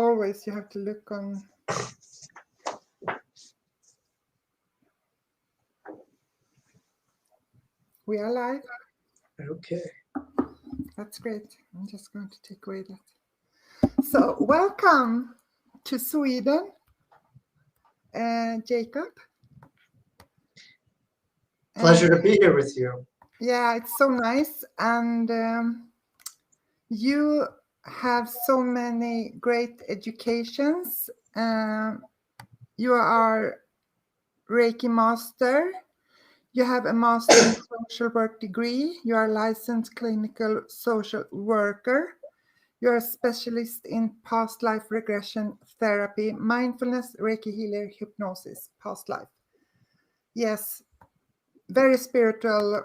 always you have to look on. We are live. Okay. That's great. I'm just going to take away that. So welcome to Sweden, Jacob. Pleasure to be here with you. Yeah, it's so nice. And you have so many great educations. You are Reiki master. You have a master in social work degree. You are a licensed clinical social worker. You're a specialist in past life regression therapy, mindfulness, Reiki healer, hypnosis, past life. Yes, very spiritual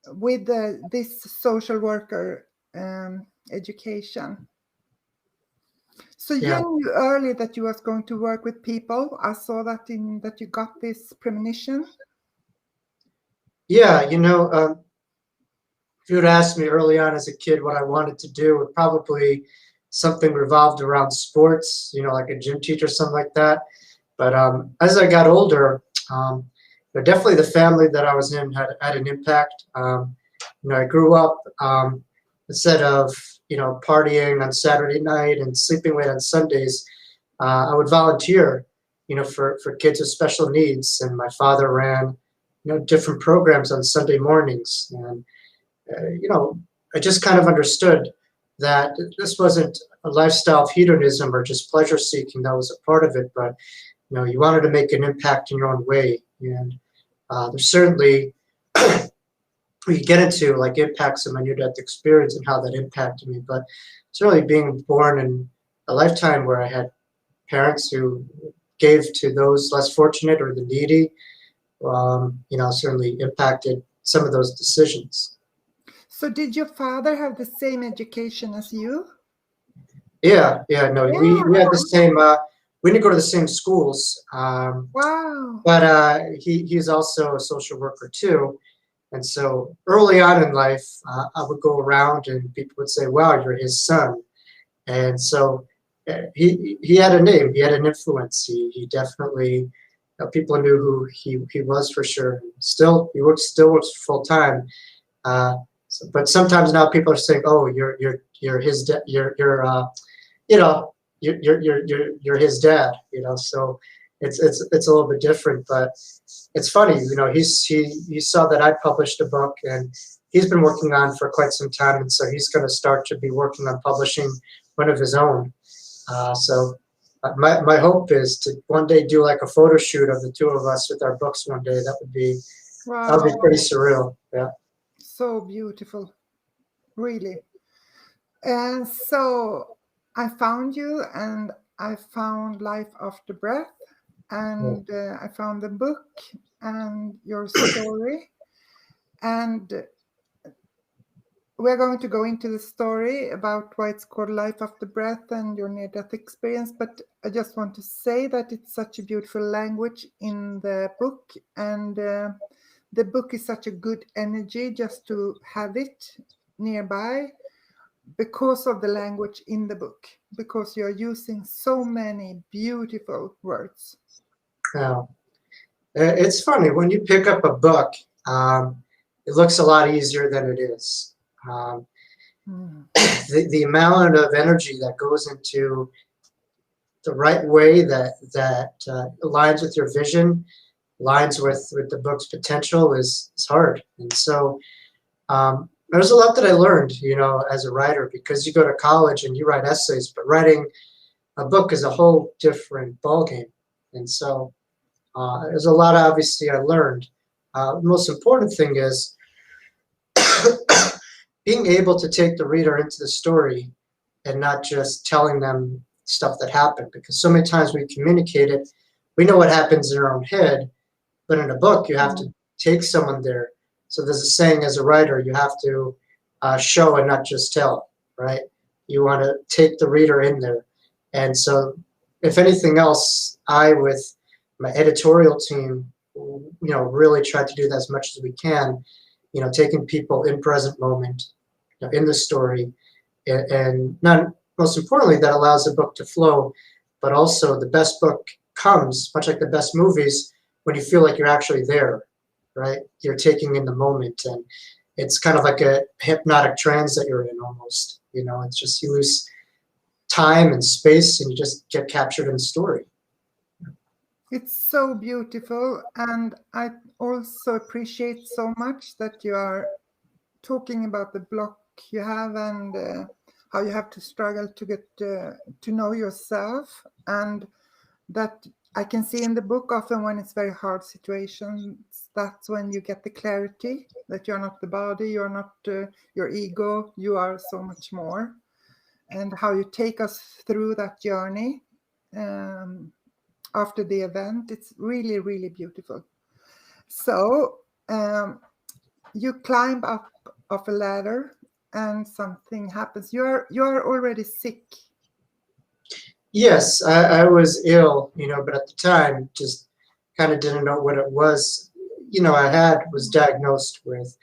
with this social worker education. So you knew early that you was going to work with people. I saw that that you got this premonition. Yeah, if you had asked me early on as a kid what I wanted to do, it probably something revolved around sports, like a gym teacher, something like that. But as I got older, definitely the family that I was in had an impact. I grew up instead of partying on Saturday night and sleeping late on Sundays, I would volunteer, for kids with special needs. And my father ran, different programs on Sunday mornings. And I just kind of understood that this wasn't a lifestyle of hedonism or just pleasure seeking that was a part of it, but you wanted to make an impact in your own way. And there's certainly we get into like impacts of my near-death experience and how that impacted me, but certainly being born in a lifetime where I had parents who gave to those less fortunate or the needy, certainly impacted some of those decisions. So did your father have the same education as you? We had the same, we didn't go to the same schools. Wow. But he's also a social worker too. And so early on in life, I would go around and people would say, wow, you're his son. And so he had a name, he had an influence. He definitely, people knew who he was for sure. Still works full time. But sometimes now people are saying, "Oh, you're his dad. You're his dad." So it's a little bit different. But it's funny, he saw that I published a book, and he's been working on for quite some time, and so he's going to start to be working on publishing one of his own. So my hope is to one day do like a photo shoot of the two of us with our books one day. That would be pretty surreal. Yeah. So beautiful, really. And so I found you, and I found Life After Breath, and I found the book and your story. And we're going to go into the story about why it's called Life After Breath and your near-death experience. But I just want to say that it's such a beautiful language in the book, and the book is such a good energy just to have it nearby because of the language in the book, because you're using so many beautiful words. Yeah. It's funny, when you pick up a book, it looks a lot easier than it is. The amount of energy that goes into the right way that aligns with your vision, aligns with the book's potential is hard. And so there's a lot that I learned, as a writer, because you go to college and you write essays, but writing a book is a whole different ballgame. And so there's a lot, obviously, I learned. The most important thing is being able to take the reader into the story and not just telling them stuff that happened, because so many times we communicate it, we know what happens in our own head, but in a book you have to take someone there. So there's a saying as a writer, you have to show and not just tell, right? You want to take the reader in there. And so if anything else, I, with my editorial team, really try to do that as much as we can, taking people in present moment, in the story, and not most importantly, that allows the book to flow. But also the best book comes, much like the best movies, when you feel like you're actually there, right? You're taking in the moment, and it's kind of like a hypnotic trance that you're in almost. It's just you lose time and space, and you just get captured in the story. It's so beautiful, and I also appreciate so much that you are talking about the block you have and how you have to struggle to get to know yourself, and that I can see in the book often when it's very hard situations, that's when you get the clarity that you're not the body, you're not your ego, you are so much more, and how you take us through that journey after the event. It's really, really beautiful. So you climb up of a ladder and something happens. You're already sick. Yes, I was ill, but at the time just kind of didn't know what it was. I was diagnosed with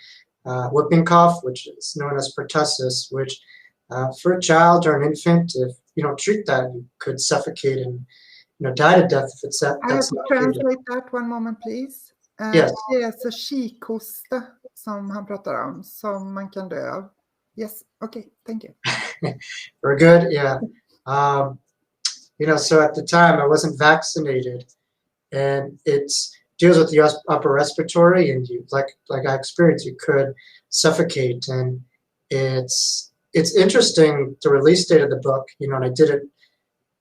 whooping cough, which is known as pertussis, which for a child or an infant, if you don't treat that, you could suffocate and die to death if it's that. I have to translate that one moment, please. Yes. Det är alltså kikhosta som han pratar om, som man kan dö av. Yes, okay, thank you. We're good, yeah. So at the time I wasn't vaccinated, and it deals with the upper respiratory, and you like I experienced, you could suffocate, and it's interesting the release date of the book, and I did it.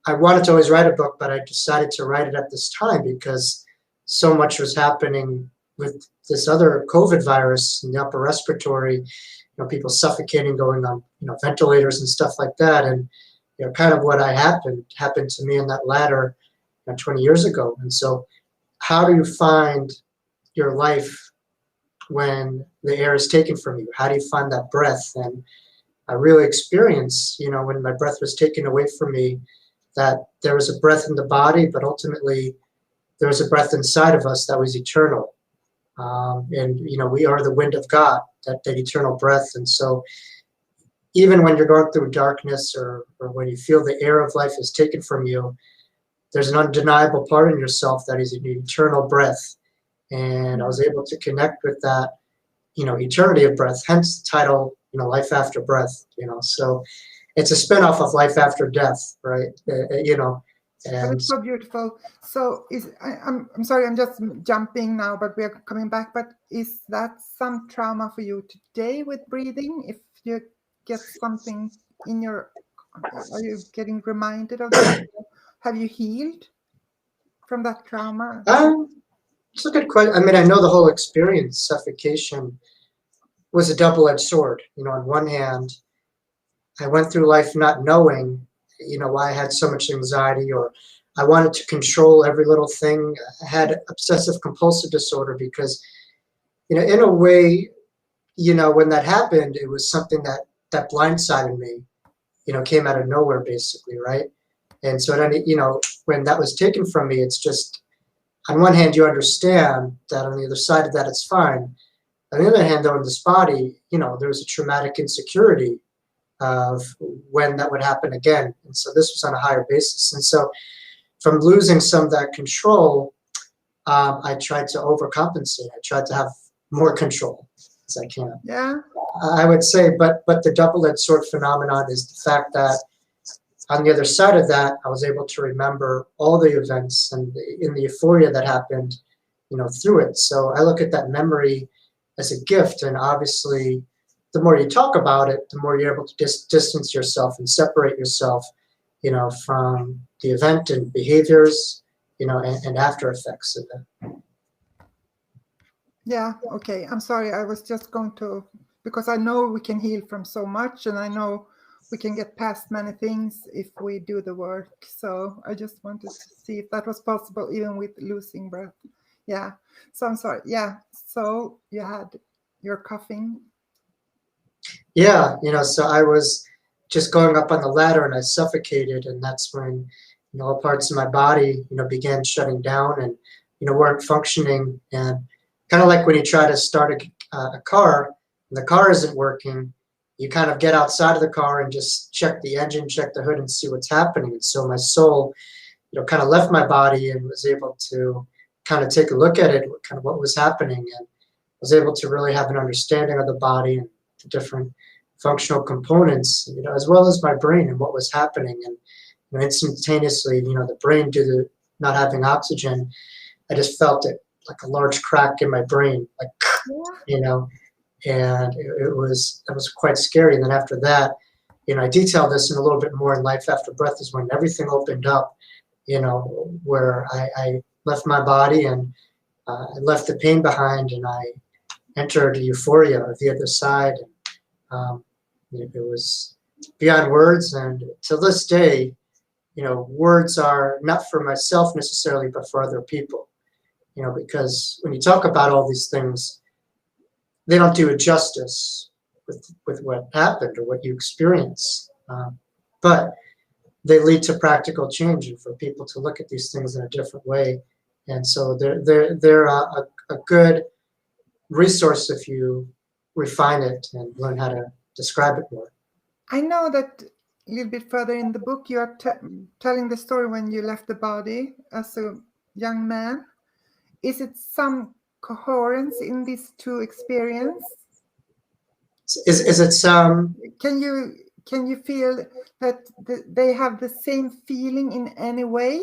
I wanted to always write a book, but I decided to write it at this time because so much was happening with this other COVID virus in the upper respiratory, people suffocating, going on, ventilators and stuff like that. And, kind of what happened to me in that ladder 20 years ago. And so how do you find your life when the air is taken from you? How do you find that breath? And I really experienced, when my breath was taken away from me, that there was a breath in the body, but ultimately there was a breath inside of us that was eternal. And, we are the wind of God, that eternal breath. And so even when you're going through darkness or when you feel the air of life is taken from you, there's an undeniable part in yourself that is an eternal breath. And I was able to connect with that, eternity of breath, hence the title, Life After Breath, so it's a spinoff of Life After Death, right? And it's so beautiful. So I'm sorry, I'm just jumping now, but we are coming back. But is that some trauma for you today with breathing? If you get something in are you getting reminded of that? Have you healed from that trauma? It's a good question. I mean, I know the whole experience, suffocation, was a double-edged sword. On one hand, I went through life not knowing, why I had so much anxiety, or I wanted to control every little thing. I had obsessive compulsive disorder because, in a way, when that happened, it was something that blindsided me, came out of nowhere basically, right? And so then, when that was taken from me, it's just, on one hand, you understand that on the other side of that, it's fine. On the other hand, though, in this body, there was a traumatic insecurity of when that would happen again. And so this was on a higher basis. And so from losing some of that control, I tried to overcompensate. I tried to have more control as I can. Yeah. I would say, but the double-edged sword phenomenon is the fact that on the other side of that, I was able to remember all the events and in the euphoria that happened, through it. So I look at that memory as a gift, and obviously the more you talk about it, the more you're able to distance yourself and separate yourself, from the event and behaviors, and after effects of it. Yeah, okay. I'm sorry. I was just going to, because I know we can heal from so much, and I know we can get past many things if we do the work. So I just wanted to see if that was possible, even with losing breath. Yeah. So I'm sorry. Yeah. So you're coughing. Yeah. So I was just going up on the ladder and I suffocated. And that's when, all parts of my body, began shutting down and, weren't functioning. And kind of like when you try to start a car and the car isn't working, you kind of get outside of the car and just check the engine, check the hood, and see what's happening. And so my soul, kind of left my body and was able to kind of take a look at it, kind of what was happening, and was able to really have an understanding of the body and the different functional components, as well as my brain and what was happening. And instantaneously, the brain, due to not having oxygen, I just felt it like a large crack in my brain, like, and it was quite scary. And then after that, I detailed this in a little bit more in Life After Breath, is when everything opened up, where I left my body and I left the pain behind, and I entered euphoria of the other side. It was beyond words, and to this day, words are not for myself necessarily, but for other people. Because when you talk about all these things, they don't do it justice with what happened or what you experience. But they lead to practical change, and for people to look at these things in a different way. And so they're a good resource if you refine it and learn how to describe it more. I know that a little bit further in the book, you are telling the story when you left the body as a young man. Is it some coherence in these two experiences? Is it some? Can you feel that they have the same feeling in any way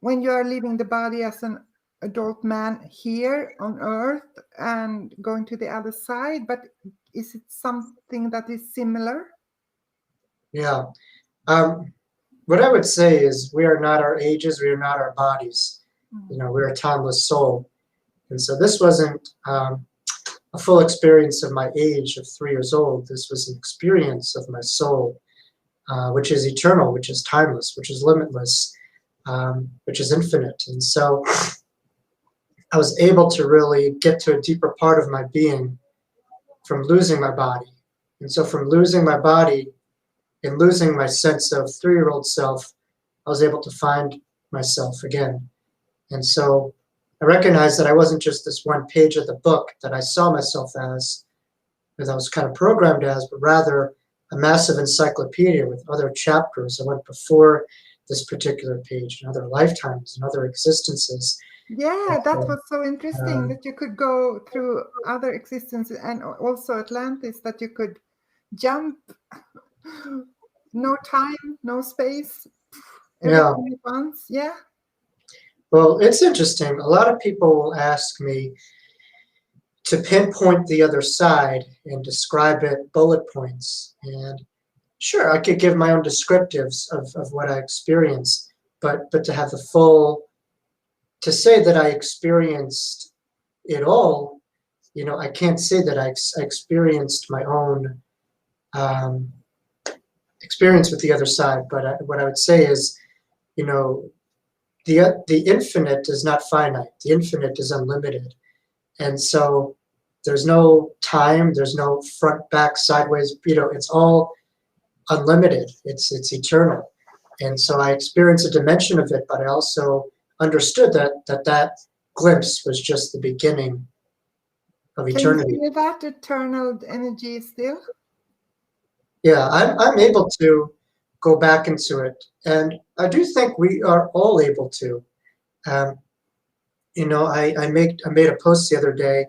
when you are leaving the body as an adult man here on earth and going to the other side? But is it something that is similar? Yeah. What I would say is, we are not our ages, we are not our bodies. We're a timeless soul. And so this wasn't a full experience of my age of 3 years old. This was an experience of my soul, which is eternal, which is timeless, which is limitless, which is infinite. And so I was able to really get to a deeper part of my being from losing my body. And so from losing my body and losing my sense of 3-year-old self, I was able to find myself again. And so I recognized that I wasn't just this one page of the book that I saw myself as I was kind of programmed as, but rather a massive encyclopedia with other chapters that went before this particular page, and other lifetimes and other existences. Yeah, that was so interesting, that you could go through other existences, and also Atlantis, that you could jump. No time, no space, everything at once. Yeah. Well, it's interesting. A lot of people will ask me to pinpoint the other side and describe it bullet points. And sure, I could give my own descriptives of what I experienced, but to have the full, to say that I experienced it all, I can't say that I experienced my own experience with the other side. But what I would say is, the infinite is not finite. The infinite is unlimited. And so there's no time, there's no front, back, sideways, it's all unlimited. It's eternal. And so I experienced a dimension of it, but I also understood that glimpse was just the beginning of eternity. Can you feel that eternal energy still? Yeah, I'm able to go back into it. And I do think we are all able to. I made a post the other day.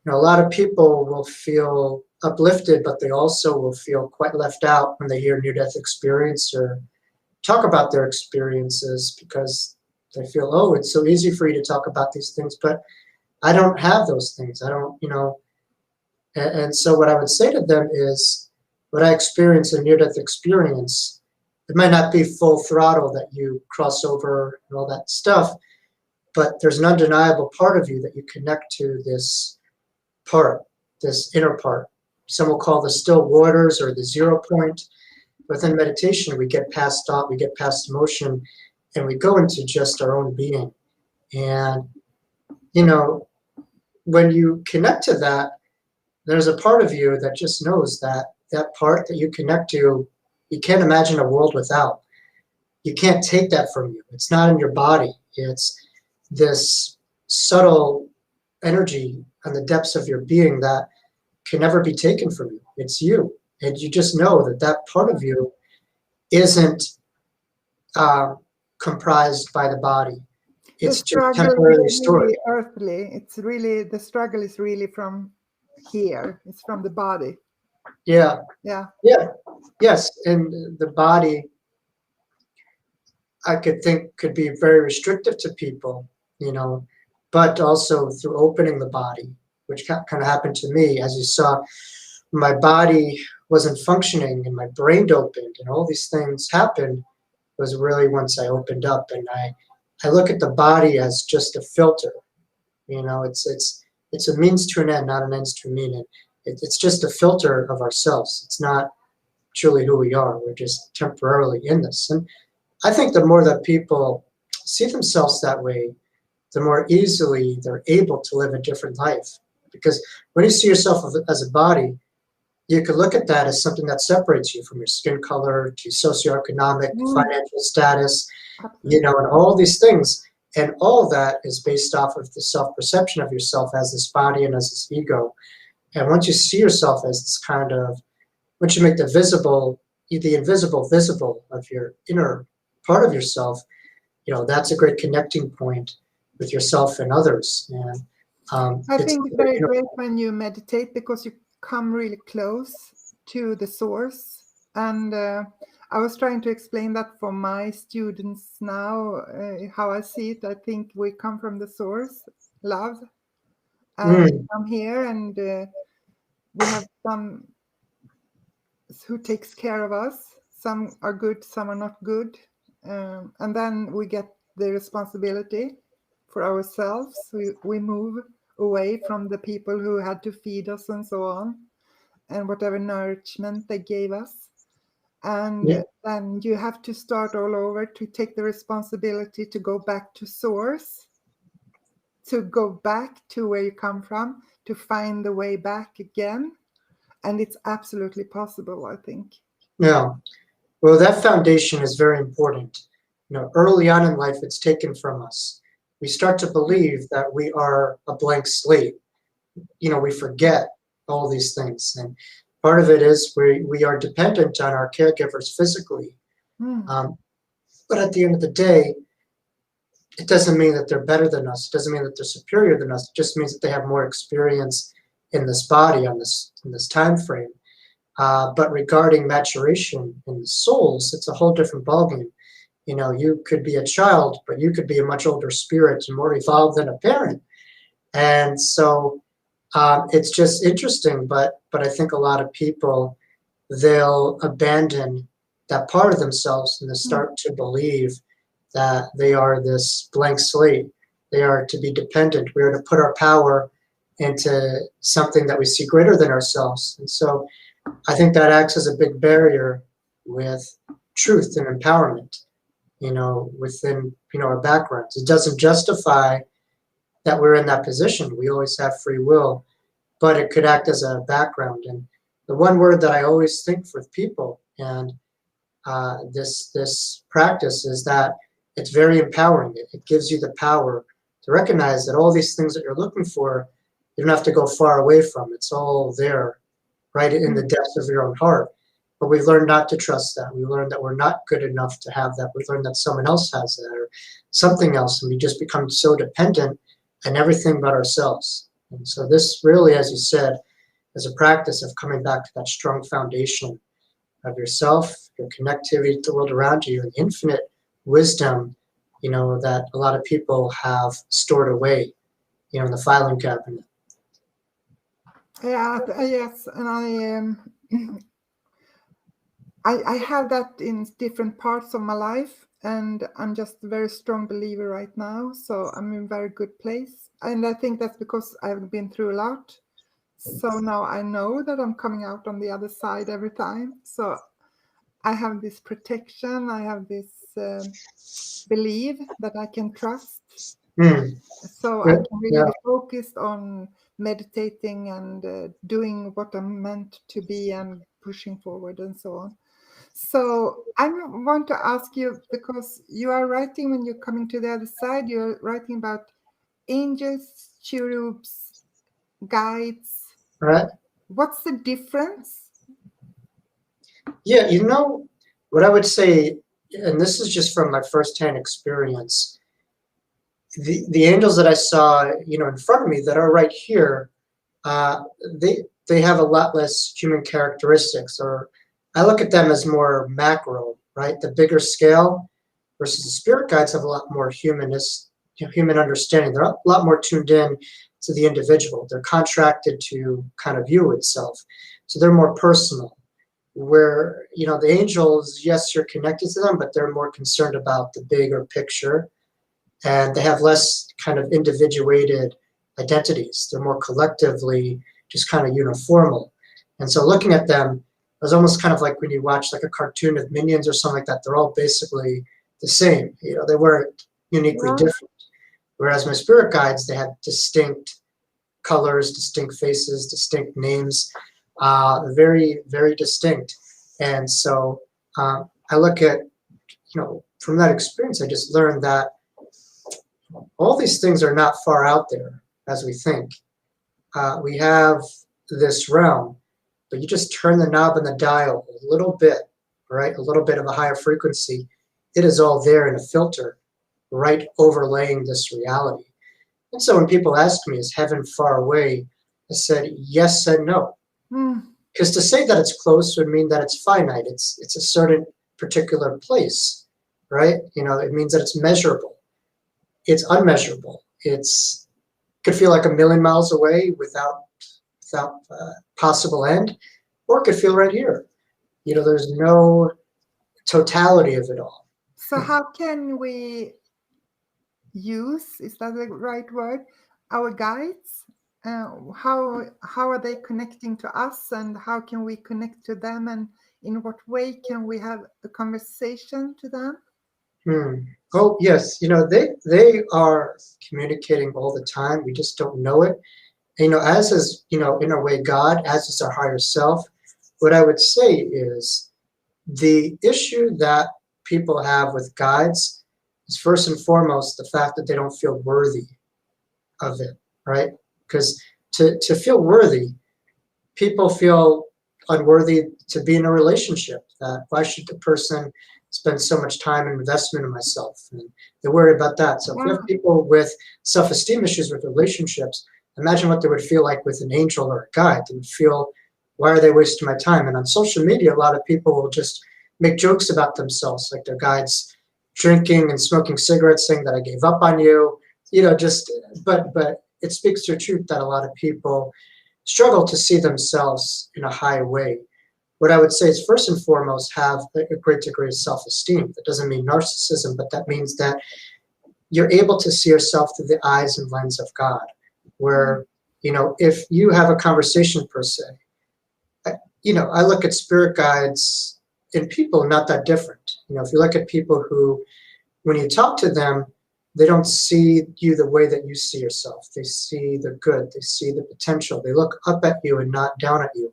A lot of people will feel uplifted, but they also will feel quite left out when they hear near-death experience or talk about their experiences, because they feel, oh, it's so easy for you to talk about these things, but I don't have those things. I don't, and so what I would say to them is, what I experience in near-death experience, it might not be full throttle that you cross over and all that stuff, but there's an undeniable part of you that you connect to this part, this inner part. Some will call the still waters or the 0 point. Within meditation, we get past thought, we get past emotion, and we go into just our own being. And, when you connect to that, there's a part of you that just knows that part that you connect to, you can't imagine a world without. You can't take that from you. It's not in your body. It's this subtle energy on the depths of your being that can never be taken from you. It's you. And you just know that that part of you isn't comprised by the body. It's The just struggle temporarily is stored. really earthly. It's really, the struggle is really from here. It's from the body. Yeah. Yeah. Yeah. Yes. And the body, I could think, could be very restrictive to people, but also through opening the body, which kind of happened to me. As you saw, my body wasn't functioning and my brain opened and all these things happened was really once I opened up. And I look at the body as just a filter. It's a means to an end, not an ends to a mean. It's just a filter of ourselves. It's not truly who we are. We're just temporarily in this. And I think the more that people see themselves that way, the more easily they're able to live a different life. Because when you see yourself as a body, you could look at that as something that separates you from your skin color to socioeconomic, financial status, and all these things. And all that is based off of the self-perception of yourself as this body and as this ego. And once you see yourself as this once you make the invisible visible of your inner part of yourself, that's a great connecting point with yourself and others. And I think it's very great when you meditate because you come really close to the source. And I was trying to explain that for my students now, how I see it. I think we come from the source, love, and we come here and we have some who takes care of us. Some are good, some are not good. And then we get the responsibility for ourselves. We move away from the people who had to feed us and so on, and whatever nourishment they gave us. And then you have to start all over to take the responsibility to go back to source, to go back to where you come from, to find the way back again. And it's absolutely possible, I think. Yeah. Well, that foundation is very important. Early on in life, it's taken from us. We start to believe that we are a blank slate. We forget all these things. And part of it is we are dependent on our caregivers physically. But at the end of the day, it doesn't mean that they're better than us. It doesn't mean that they're superior than us. It just means that they have more experience in this body in this time frame. But regarding maturation in the souls, it's a whole different ballgame. You could be a child, but you could be a much older spirit and more evolved than a parent. And so it's just interesting. But I think a lot of people, they'll abandon that part of themselves and they start to believe that they are this blank slate. They are to be dependent. We are to put our power into something that we see greater than ourselves. And so I think that acts as a big barrier with truth and empowerment, within, our backgrounds. It doesn't justify that we're in that position. We always have free will, but it could act as a background. And the one word that I always think with people and this practice is that it's very empowering. It gives you the power to recognize that all these things that you're looking for, you don't have to go far away from. It's all there, right in the depths of your own heart. But we've learned not to trust that. We learned that we're not good enough to have that. We've learned that someone else has that or something else. And we just become so dependent on everything but ourselves. And so this really, as you said, is a practice of coming back to that strong foundation of yourself, your connectivity to the world around you, and infinite wisdom, that a lot of people have stored away, in the filing cabinet. Yeah, yes, and I have that in different parts of my life, and I'm just a very strong believer right now. So I'm in a very good place, and I think that's because I've been through a lot. So now I know that I'm coming out on the other side every time. So I have this protection. I have this belief that I can trust. So I can really be focused on meditating and doing what I'm meant to be and pushing forward and so on. So I want to ask you, because you are writing when you're coming to the other side, you're writing about angels, cherubs, guides. Right. What's the difference? Yeah, you know, what I would say, and this is just from my firsthand experience, the angels that I saw, you know, in front of me that are right here, uh, they have a lot less human characteristics, or I look at them as more macro, right? The bigger scale, versus the spirit guides have a lot more human understanding. They're a lot more tuned in to the individual. They're contracted to kind of view itself, so they're more personal. Where, you know, the angels, yes, you're connected to them, but they're more concerned about the bigger picture, and they have less kind of individuated identities. They're more collectively just kind of uniformal. And so looking at them, it was almost kind of like when you watch like a cartoon of minions or something like that. They're all basically the same. You know, they weren't uniquely Yeah. different. Whereas my spirit guides, they had distinct colors, distinct faces, distinct names, very, very distinct. And so I look at, you know, from that experience, I just learned that all these things are not far out there as we think. We have this realm, but you just turn the knob and the dial a little bit, right? A little bit of a higher frequency. It is all there in a filter, right, overlaying this reality. And so when people ask me, is heaven far away? I said, yes and no. Because to say that it's close would mean that it's finite. It's a certain particular place, right? You know, it means that it's measurable. It's unmeasurable. It's could feel like a million miles away without possible end, or it could feel right here. You know, there's no totality of it all. So how can we use, is that the right word, our guides? How are they connecting to us, and how can we connect to them, and in what way can we have a conversation to them? Oh yes, you know, they are communicating all the time. We just don't know it. And, you know, as is, you know, in a way God, as is our higher self. What I would say is the issue that people have with guides is first and foremost the fact that they don't feel worthy of it, right? Because to feel worthy, people feel unworthy to be in a relationship. That why should the person spend so much time and investment in myself? And they worry about that. So if we have people with self-esteem issues with relationships, imagine what they would feel like with an angel or a guide. They would feel, why are they wasting my time? And on social media, a lot of people will just make jokes about themselves, like their guides drinking and smoking cigarettes, saying that I gave up on you. You know, just but it speaks to a truth that a lot of people struggle to see themselves in a high way. What I would say is first and foremost, have a great degree of self-esteem. That doesn't mean narcissism, but that means that you're able to see yourself through the eyes and lens of God, where, you know, if you have a conversation per se, you know, I look at spirit guides in people not that different. You know, if you look at people who, when you talk to them, they don't see you the way that you see yourself. They see the good, they see the potential. They look up at you and not down at you.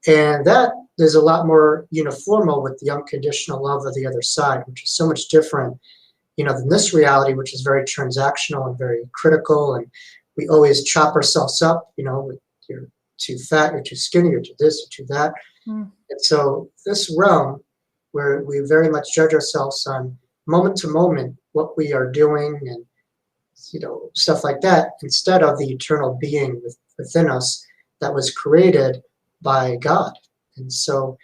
And that is a lot more uniformal with the unconditional love of the other side, which is so much different, you know, than this reality, which is very transactional and very critical. And we always chop ourselves up, you know, with you're too fat, you're too skinny, you're too this, you're too that. And so this realm where we very much judge ourselves on moment to moment what we are doing and, you know, stuff like that, instead of the eternal being within us that was created by God. And so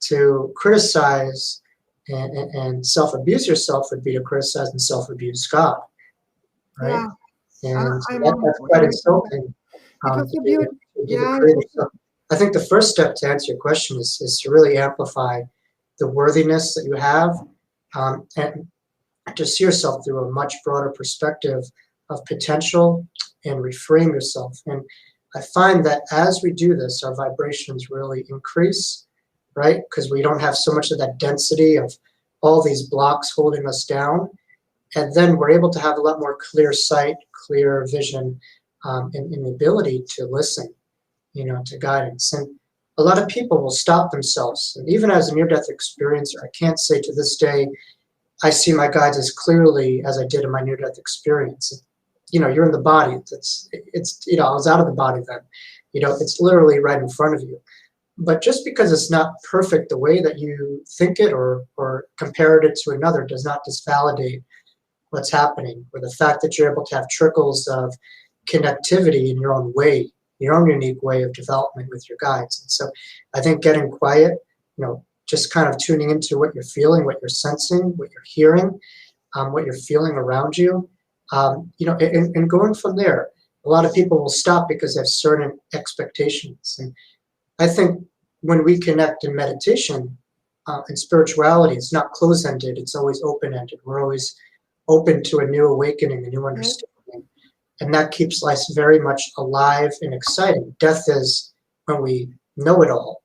to criticize and self-abuse yourself would be to criticize and self-abuse God, right? Yeah, And so that's quite insulting. because So I think the first step to answer your question is to really amplify the worthiness that you have, and to see yourself through a much broader perspective of potential and reframe yourself. And I find that as we do this, our vibrations really increase, right? Because we don't have so much of that density of all these blocks holding us down. And then we're able to have a lot more clear sight, clear vision, and the ability to listen, you know, to guidance. And a lot of people will stop themselves. And even as a near-death experiencer, I can't say to this day, I see my guides as clearly as I did in my near-death experience. You know, you're in the body. It's, you know, I was out of the body then. It's literally right in front of you. But just because it's not perfect the way that you think it or compared it to another does not disvalidate what's happening, or the fact that you're able to have trickles of connectivity in your own way, your own unique way of development with your guides. And so I think getting quiet, just kind of tuning into what you're feeling, what you're sensing, what you're hearing, what you're feeling around you, and going from there. A lot of people will stop because they have certain expectations. And I think when we connect in meditation and spirituality, it's not close-ended, it's always open-ended. We're always open to a new awakening, a new understanding. And that keeps life very much alive and exciting. Death is when we know it all,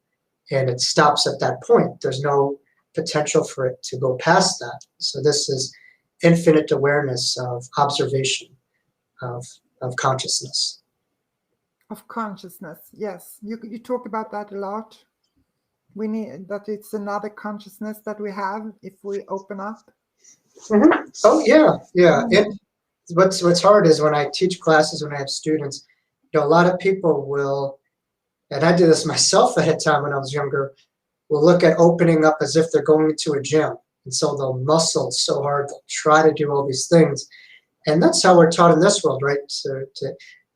and it stops at that point. There's no potential for it to go past that. So this is infinite awareness of observation, of consciousness. Of consciousness, yes. You talk about that a lot. We need that. It's another consciousness that we have if we open up. Mm-hmm. Oh yeah. And what's hard is when I teach classes, when I have students, a lot of people will, and I did this myself at a time when I was younger, will look at opening up as if they're going into a gym. And so they'll muscle so hard, they'll try to do all these things. And that's how we're taught in this world, right?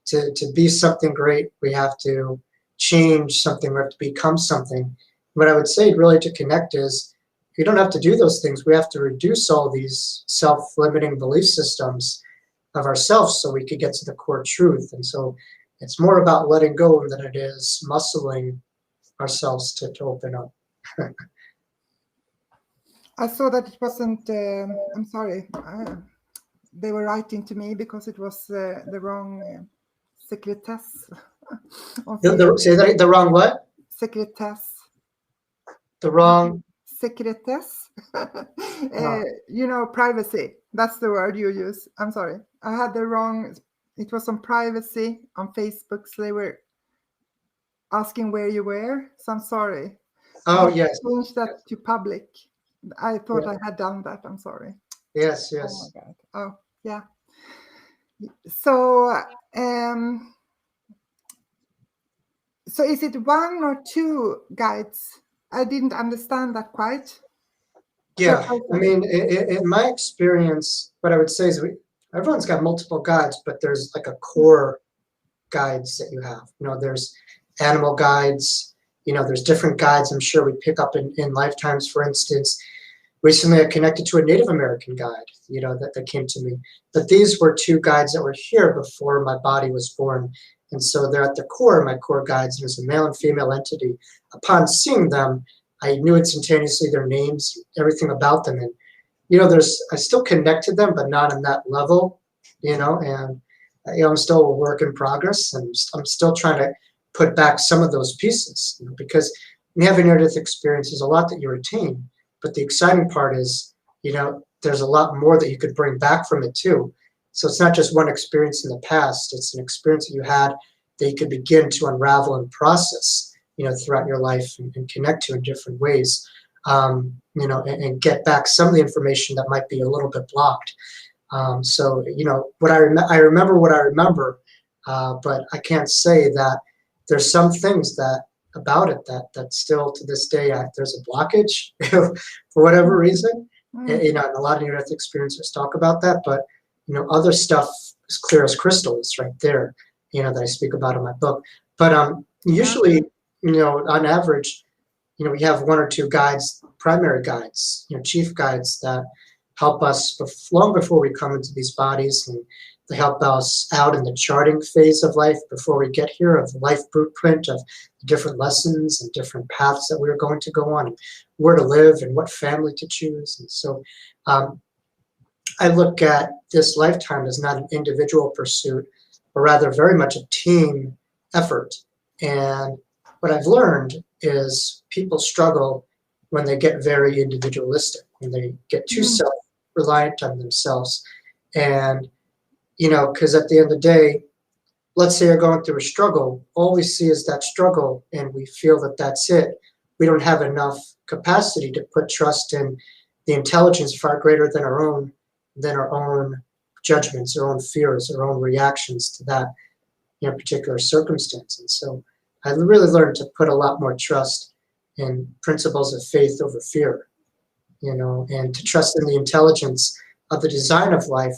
To be something great, we have to change something, we have to become something. What I would say really to connect is, you don't have to do those things. We have to reduce all these self-limiting belief systems of ourselves so we could get to the core truth. And so it's more about letting go than it is muscling ourselves to open up. I saw that it wasn't, I'm sorry, they were writing to me because it was the wrong secretess. Say that, the wrong what? Secretess. The wrong? Secretess. Privacy. That's the word you use. I'm sorry. I had the wrong, it was on privacy on Facebook. So they were asking where you were. So I'm sorry. Oh, I yes. changed that to public. I thought I had done that. I'm sorry. Yes. Oh my God. Oh, yeah. So, so is it one or two guides? I didn't understand that quite. Yeah, I mean, in my experience, what I would say is everyone's got multiple guides, but there's like a core guides that you have. There's animal guides, there's different guides I'm sure we pick up in lifetimes. For instance, recently I connected to a Native American guide, that came to me. But these were two guides that were here before my body was born. And so they're at the core, my core guides. There's a male and female entity. Upon seeing them, I knew instantaneously their names, everything about them. And, I still connected them, but not on that level, and, I'm still a work in progress, and I'm still trying to put back some of those pieces, because when you have a near-death experience, there's a lot that you retain. But the exciting part is, there's a lot more that you could bring back from it too. So it's not just one experience in the past, it's an experience that you had that you could begin to unravel and process, throughout your life and connect to in different ways, and get back some of the information that might be a little bit blocked. So, what I remember what I remember, but I can't say that there's some things about it that still to this day, there's a blockage for whatever reason. And a lot of near-death experiencers talk about that, but, other stuff is clear as crystal. It's right there, that I speak about in my book. But usually, on average, we have one or two guides, primary guides, chief guides that help us long before we come into these bodies, and they help us out in the charting phase of life before we get here, of the life blueprint of different lessons and different paths that we're going to go on, and where to live and what family to choose. And so I look at this lifetime as not an individual pursuit, but rather very much a team effort. And what I've learned is people struggle when they get very individualistic, when they get too self-reliant on themselves. And, because at the end of the day, let's say you're going through a struggle, all we see is that struggle and we feel that that's it. We don't have enough capacity to put trust in the intelligence far greater than our own judgments, our own fears, our own reactions to that. particular circumstance. And so I really learned to put a lot more trust in principles of faith over fear, and to trust in the intelligence of the design of life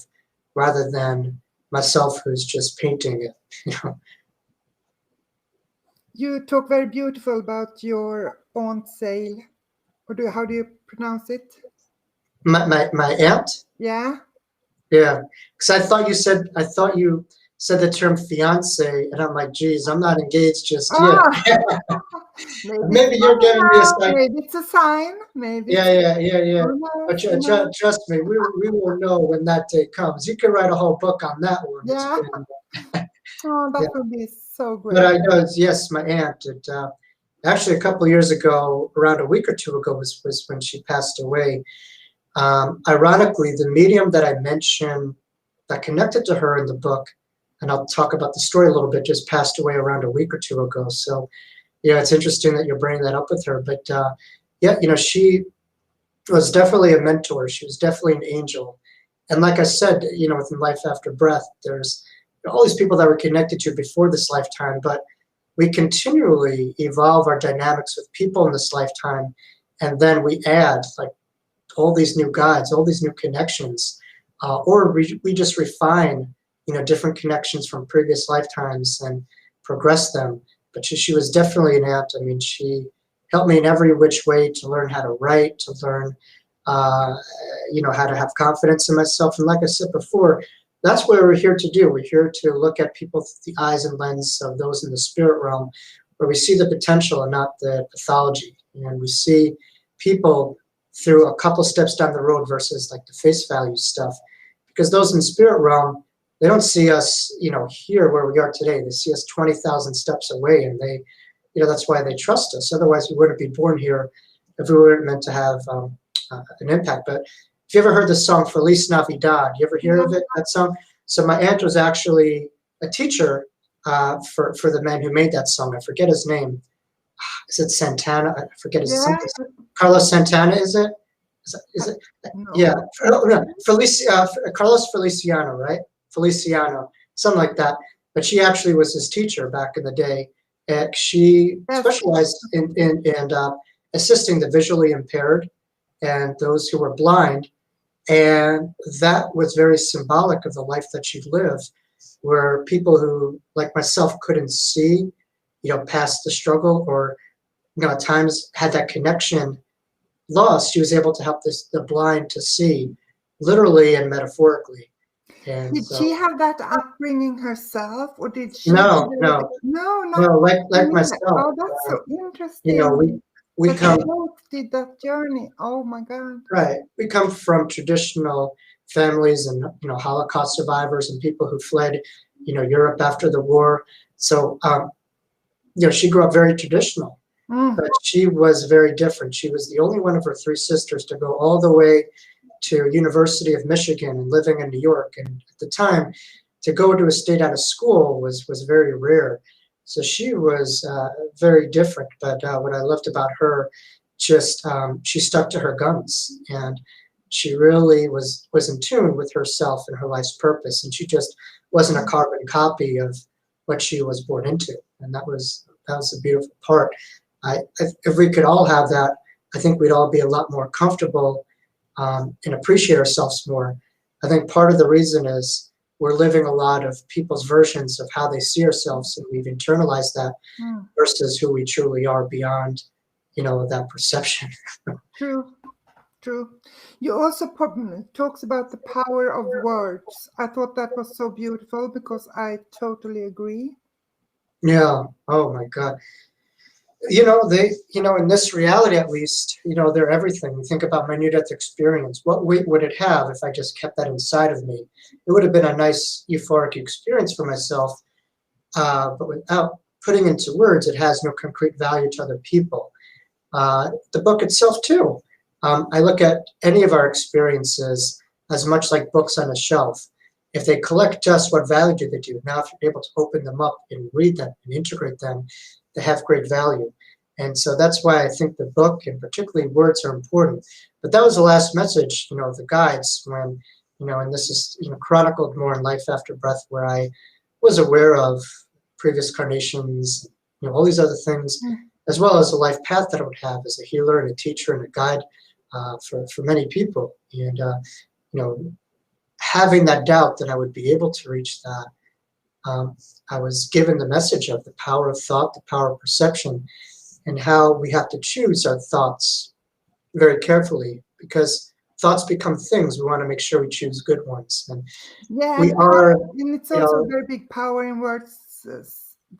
rather than myself who's just painting it. You talk very beautiful about your aunt sale, or how do you pronounce it? My aunt? Yeah. Yeah, because I thought you said the term fiance, and I'm like, geez, I'm not engaged just yet. Maybe you're giving me a sign. Maybe it's a sign. Maybe. Yeah. But trust me, we will know when that day comes. You can write a whole book on that one. Yeah. Oh, that would be so great. But I know, yes, my aunt. Actually, a couple of years ago, around a week or two ago, was when she passed away. Ironically, the medium that I mentioned that connected to her in the book, and I'll talk about the story a little bit, just passed away around a week or two ago. So, it's interesting that you're bringing that up with her. But she was definitely a mentor. She was definitely an angel. And like I said, within Life After Breath, there's all these people that we're connected to before this lifetime, but we continually evolve our dynamics with people in this lifetime, and then we add like all these new guides, all these new connections, or we just refine, different connections from previous lifetimes and progress them. But she was definitely an aunt. I mean, she helped me in every which way to learn how to write, to learn, how to have confidence in myself. And like I said before, that's what we're here to do. We're here to look at people through the eyes and lens of those in the spirit realm, where we see the potential and not the pathology. And we see people through a couple steps down the road versus like the face value stuff. Because those in the spirit realm, they don't see us, here where we are today. They see us 20,000 steps away, and they, that's why they trust us. Otherwise, we wouldn't be born here if we weren't meant to have an impact. But if you ever heard the song Feliz Navidad, you ever hear of it, that song? So my aunt was actually a teacher for the man who made that song. I forget his name. Is it Santana? I forget his name. Carlos Santana, is it? Is it? No. Yeah. No. Carlos Feliciano, right? Feliciano, something like that. But she actually was his teacher back in the day. And she specialized in assisting the visually impaired and those who were blind. And that was very symbolic of the life that she lived, where people who, like myself, couldn't see, past the struggle, or, at times had that connection lost, she was able to help the blind to see, literally and metaphorically. And did she have that upbringing herself, or did she? No, like myself. Oh, that's so interesting. We come. Both did that journey. Oh my God. Right, we come from traditional families, and Holocaust survivors and people who fled, Europe after the war. So, she grew up very traditional, but she was very different. She was the only one of her three sisters to go all the way to University of Michigan and living in New York. And at the time, to go to a state out of school was very rare. So she was very different. But what I loved about her, just she stuck to her guns, and she really was in tune with herself and her life's purpose. And she just wasn't a carbon copy of what she was born into. And that was the beautiful part. If we could all have that, I think we'd all be a lot more comfortable and appreciate ourselves more. I think part of the reason is we're living a lot of people's versions of how they see ourselves, and we've internalized that versus who we truly are beyond, that perception. True. You also talks about the power of words. I thought that was so beautiful, because I totally agree. Yeah. Oh my God. In this reality, at least, they're everything. We think about my near-death experience. What weight would it have if I just kept that inside of me? It would have been a nice euphoric experience for myself, but without putting into words, it has no concrete value to other people. The book itself, too. I look at any of our experiences as much like books on a shelf. If they collect dust, what value do they do? Now, if you're able to open them up and read them and integrate them, they have great value. And so that's why I think the book, and particularly words, are important. But that was the last message, of the guides, when, and this is, chronicled more in Life After Breath, where I was aware of previous carnations, all these other things, as well as the life path that I would have as a healer and a teacher and a guide for many people. And, having that doubt that I would be able to reach that, I was given the message of the power of thought, the power of perception, and how we have to choose our thoughts very carefully, because thoughts become things. We want to make sure we choose good ones. And Yeah, we are, and it's also a very big power in words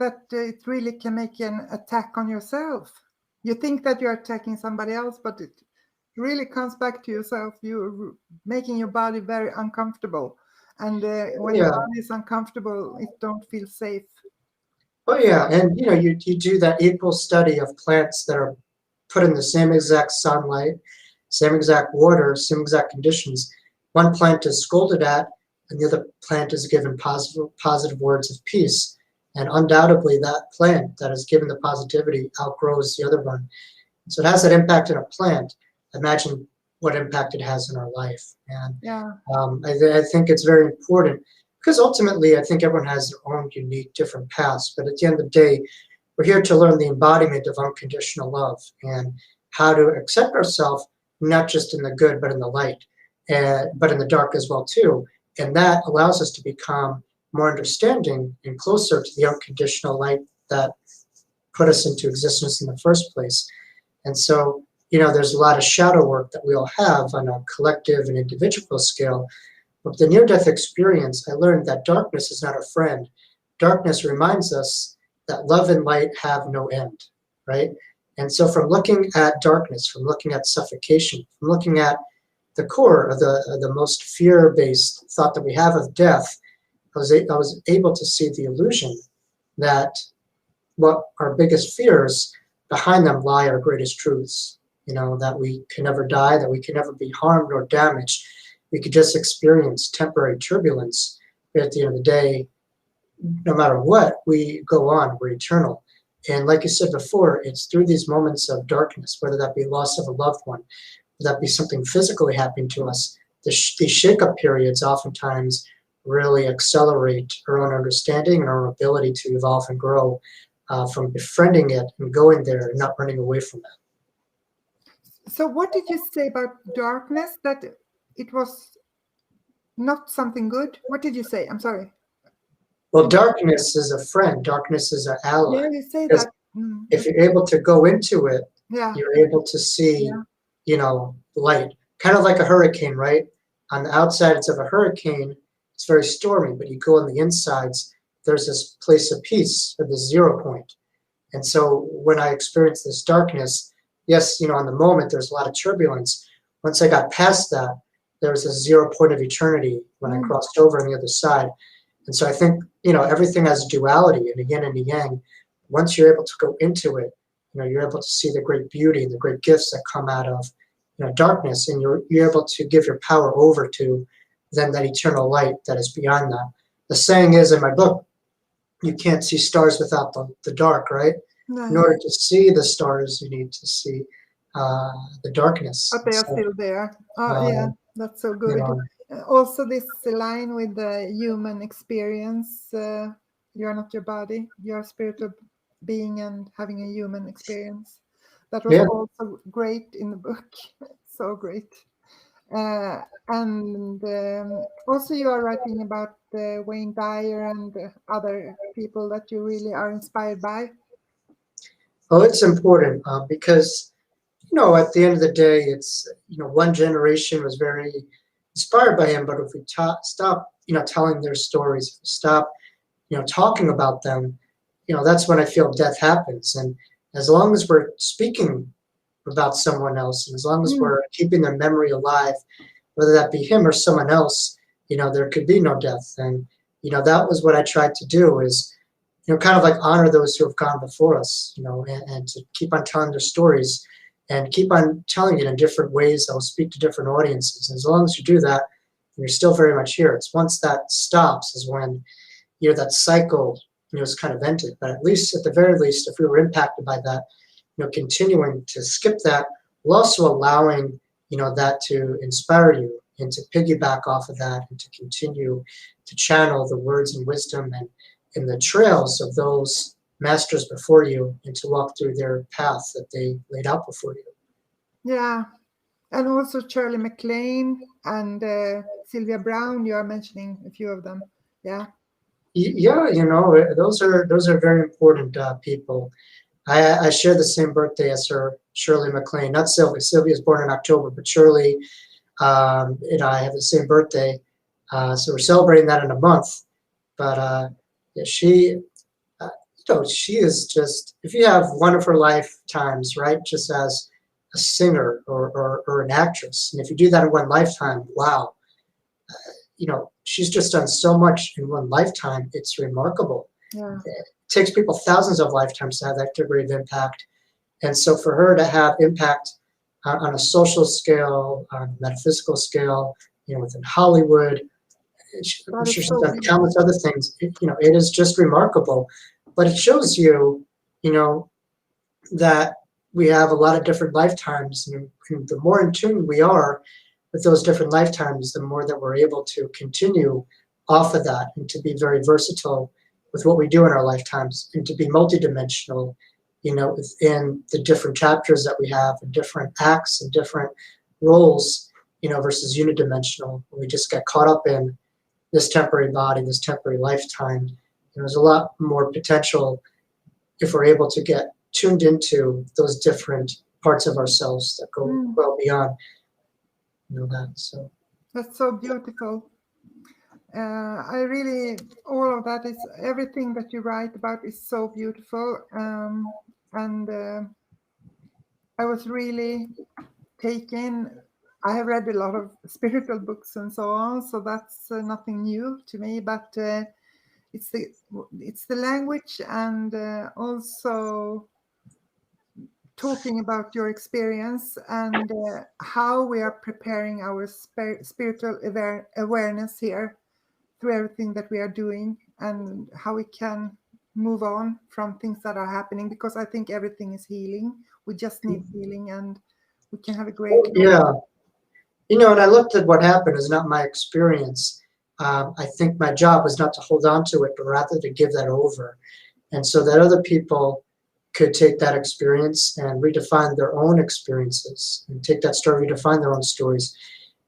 that it really can make an attack on yourself. You think that you're attacking somebody else, but it really comes back to yourself. You're making your body very uncomfortable. And when your body is uncomfortable, it don't feel safe. Oh yeah, and you do that equal study of plants that are put in the same exact sunlight, same exact water, same exact conditions. One plant is scolded at, and the other plant is given positive words of peace. And undoubtedly, that plant that is given the positivity outgrows the other one. So it has that impact in a plant. Imagine what impact it has in our life. And I think it's very important, because ultimately, I think everyone has their own unique, different paths. But at the end of the day, we're here to learn the embodiment of unconditional love and how to accept ourselves, not just in the good, but in the light, but in the dark as well, too. And that allows us to become more understanding and closer to the unconditional light that put us into existence in the first place. And so, there's a lot of shadow work that we all have on a collective and individual scale. With the near-death experience, I learned that darkness is not a friend. Darkness reminds us that love and light have no end, right? And so from looking at darkness, from looking at suffocation, from looking at the core of the most fear-based thought that we have of death, I was able to see the illusion that what our biggest fears, behind them lie our greatest truths. That we can never die, that we can never be harmed or damaged. We could just experience temporary turbulence. But at the end of the day, no matter what, we go on, we're eternal. And like you said before, it's through these moments of darkness, whether that be loss of a loved one, whether that be something physically happening to us, these shake-up periods oftentimes really accelerate our own understanding and our own ability to evolve and grow from befriending it and going there and not running away from it. So what did you say about darkness, that it was not something good? What did you say? I'm sorry. Well, darkness is a friend. Darkness is an ally. Yeah, you say that. If you're able to go into it, Yeah. you're able to see, light. Kind of like a hurricane, right? On the outsides of a hurricane, it's very stormy, but you go on the insides, there's this place of peace, or the 0 point. And so when I experienced this darkness, yes, on the moment, there's a lot of turbulence. Once I got past that, there was a 0 point of eternity when I crossed over on the other side. And so I think, everything has duality and a yin and a yang. Once you're able to go into it, you're able to see the great beauty and the great gifts that come out of, darkness, and you're able to give your power over to then that eternal light that is beyond that. The saying is in my book, you can't see stars without the dark, right? No. In order to see the stars, you need to see the darkness. But they are still there. Yeah, that's so good. Also, this line with the human experience, you're not your body, you're a spiritual being and having a human experience. That was also great in the book. So great. And also you are writing about Wayne Dyer and other people that you really are inspired by. Oh, it's important because, at the end of the day, it's, one generation was very inspired by him, but if we stop, telling their stories, if we stop, talking about them, that's when I feel death happens. And as long as we're speaking about someone else, and as long as we're keeping their memory alive, whether that be him or someone else, there could be no death. And, that was what I tried to do, is, kind of like honor those who have gone before us, and to keep on telling their stories and keep on telling it in different ways that will speak to different audiences. And as long as you do that, you're still very much here. It's once that stops is when, that cycle, is kind of ended. But at least, at the very least, if we were impacted by that, continuing to skip that, while also allowing, that to inspire you and to piggyback off of that and to continue to channel the words and wisdom in the trails of those masters before you and to walk through their path that they laid out before you. Yeah. And also Shirley MacLaine and Sylvia Brown, you are mentioning a few of them. Yeah. Yeah, those are very important people. I share the same birthday as her, Shirley MacLaine. Not Sylvia. Sylvia's born in October, but Shirley and I have the same birthday. So we're celebrating that in a month. But yeah, she is just, if you have one of her lifetimes, right, just as a singer or an actress, and if you do that in one lifetime, wow, she's just done so much in one lifetime. It's remarkable. Yeah. It takes people thousands of lifetimes to have that degree of impact. And so for her to have impact on a social scale, on a metaphysical scale, within Hollywood, I'm sure she's done countless other things. It is just remarkable. But it shows you, that we have a lot of different lifetimes. And the more in tune we are with those different lifetimes, the more that we're able to continue off of that and to be very versatile with what we do in our lifetimes and to be multidimensional, within the different chapters that we have and different acts and different roles, versus unidimensional. We just get caught up in this temporary body, this temporary lifetime. There's a lot more potential if we're able to get tuned into those different parts of ourselves that go well beyond that. So that's so beautiful. I really, all of that is, everything that you write about is so beautiful. And I was really taken. I have read a lot of spiritual books and so on, so that's nothing new to me. But it's the language and also talking about your experience and how we are preparing our spiritual awareness here through everything that we are doing, and how we can move on from things that are happening, because I think everything is healing. We just need healing, and we can have a great life. Yeah. And I looked at what happened as not my experience. I think my job was not to hold on to it, but rather to give that over. And so that other people could take that experience and redefine their own experiences and take that story, redefine their own stories.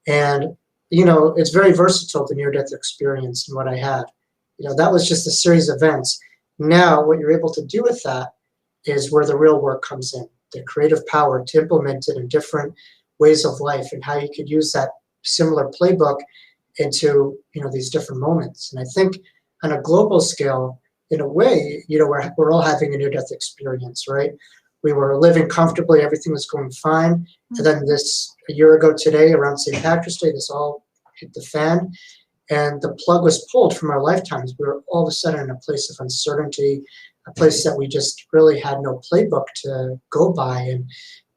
And, it's very versatile, the near-death experience and what I had. That was just a series of events. Now, what you're able to do with that is where the real work comes in, the creative power to implement it in different ways of life and how you could use that similar playbook into, these different moments. And I think on a global scale, in a way, we're all having a near-death experience, right? We were living comfortably, everything was going fine. And then a year ago today, around St. Patrick's Day, this all hit the fan. And the plug was pulled from our lifetimes. We were all of a sudden in a place of uncertainty, a place that we just really had no playbook to go by. And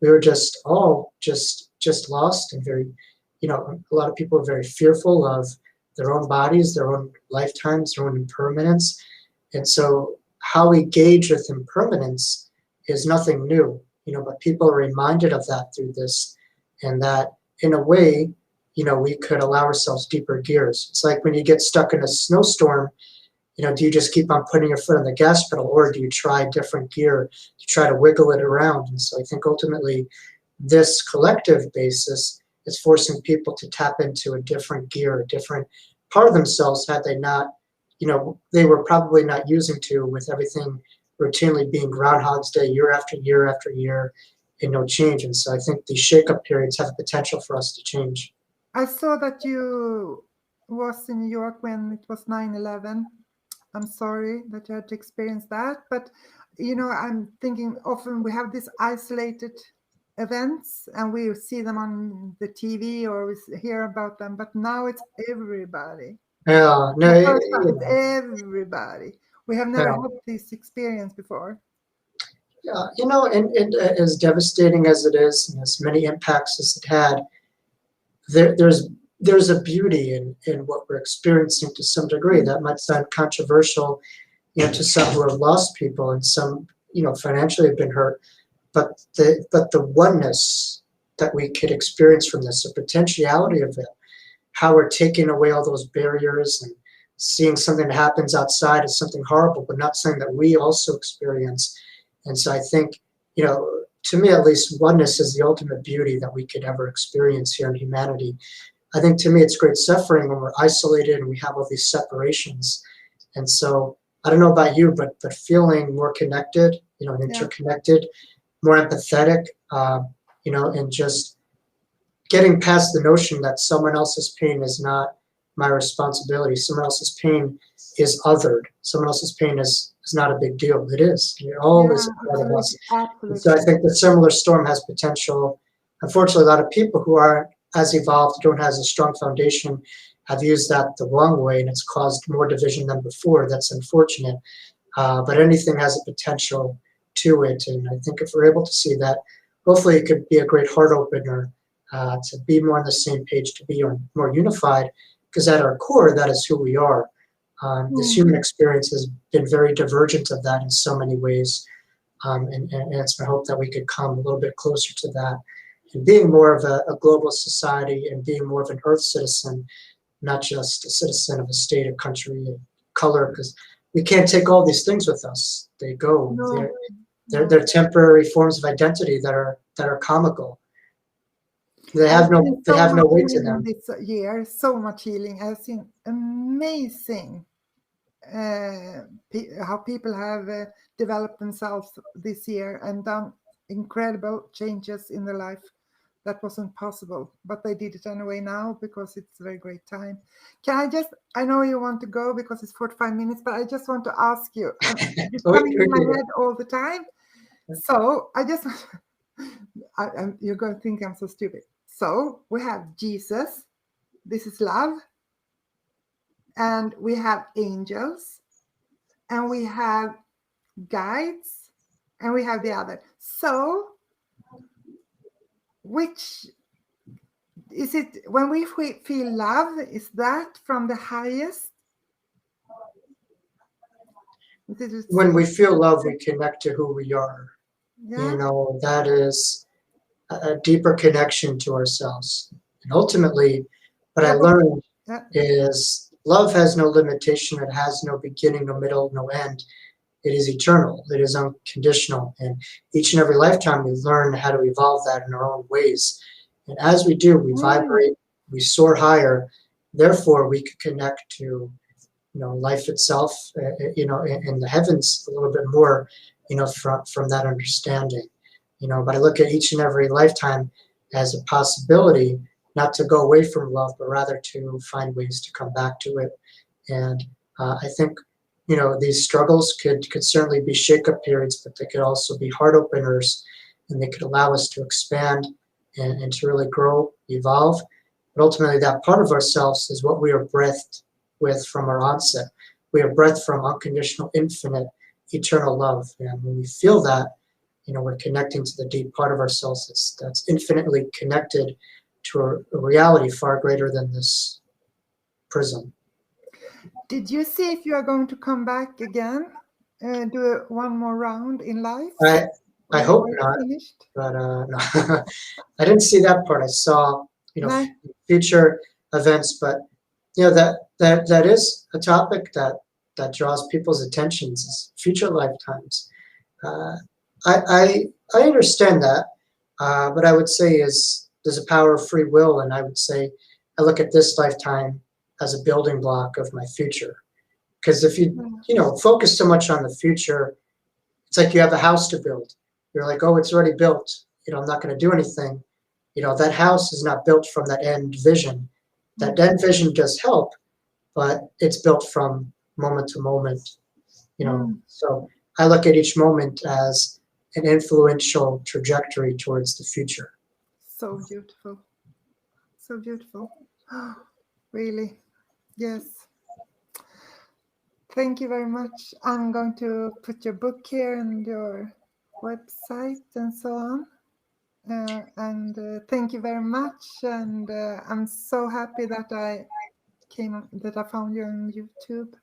we were just all just lost and very, a lot of people are very fearful of their own bodies, their own lifetimes, their own impermanence. And so how we gauge with impermanence is nothing new, but people are reminded of that through this, and that in a way, we could allow ourselves deeper gears. It's like when you get stuck in a snowstorm, do you just keep on putting your foot on the gas pedal, or do you try a different gear to try to wiggle it around? And so I think ultimately this collective basis is forcing people to tap into a different gear, a different part of themselves had they not, they were probably not using to, with everything routinely being Groundhog's Day year after year after year and no change. And so I think these shake-up periods have the potential for us to change. I saw that you was in New York when it was 9/11. I'm sorry that you had to experience that, but I'm thinking often we have these isolated events and we see them on the TV or we hear about them, but now it's everybody. Yeah, no, It's everybody. We have never had this experience before. Yeah, and as devastating as it is, and as many impacts as it had, there's a beauty in what we're experiencing to some degree. That might sound controversial, to some who have lost people and some, financially have been hurt. But the oneness that we could experience from this, the potentiality of it, how we're taking away all those barriers and seeing something that happens outside as something horrible, but not something that we also experience. And so I think, to me at least, oneness is the ultimate beauty that we could ever experience here in humanity. I think to me it's great suffering when we're isolated and we have all these separations. And so I don't know about you, but feeling more connected, and interconnected, more empathetic, and just getting past the notion that someone else's pain is not my responsibility. Someone else's pain is othered. Someone else's pain is not a big deal. It is. It always is part of us. Absolutely. So I think the similar storm has potential. Unfortunately, a lot of people who aren't as evolved, don't have a strong foundation, have used that the wrong way, and it's caused more division than before. That's unfortunate. But anything has a potential to it. And I think if we're able to see that, hopefully it could be a great heart opener to be more on the same page, to be more unified, because at our core, that is who we are. This human experience has been very divergent of that in so many ways. And it's my hope that we could come a little bit closer to that. And being more of a global society and being more of an Earth citizen, not just a citizen of a state, a country, a color, because we can't take all these things with us. They go. No. They're temporary forms of identity that are comical. They have no weight to them. This year, so much healing. I've seen amazing how people have developed themselves this year and done incredible changes in their life that wasn't possible, but they did it anyway now because it's a very great time. I know you want to go because it's 45 minutes, but I just want to ask you, it's coming in my head all the time. So you're going to think I'm so stupid. So we have Jesus, this is love, and we have angels, and we have guides, and we have the other. So which is it? When we feel love, is that from the highest? When we feel love, we connect to who we are. Yeah. That is a deeper connection to ourselves. And ultimately, what I learned is love has no limitation. It has no beginning, no middle, no end. It is eternal. It is unconditional. And each and every lifetime, we learn how to evolve that in our own ways. And as we do, we vibrate, we soar higher. Therefore, we can connect to, life itself, in the heavens a little bit more, from that understanding. But I look at each and every lifetime as a possibility not to go away from love, but rather to find ways to come back to it. And I think, these struggles could certainly be shake-up periods, but they could also be heart openers, and they could allow us to expand and to really grow, evolve. But ultimately, that part of ourselves is what we are breathed with from our onset. We are breathed from unconditional, infinite, eternal love. And when we feel that, we're connecting to the deep part of ourselves that's infinitely connected to a reality far greater than this prism. Did you see if you are going to come back again, do one more round in life? I hope not, but no. I didn't see that part. I saw, future events, but that is a topic that draws people's attentions, is future lifetimes. I understand that, but I would say there's a power of free will, and I would say I look at this lifetime as a building block of my future. Because if you focus so much on the future, it's like you have a house to build. You're like, oh, it's already built. I'm not going to do anything. That house is not built from that end vision. That end vision does help, but it's built from moment to moment. So I look at each moment as an influential trajectory towards the future. So beautiful. So beautiful. Really. Yes. Thank you very much. I'm going to put your book here and your website and so on. And thank you very much. And I'm so happy that I found you on YouTube.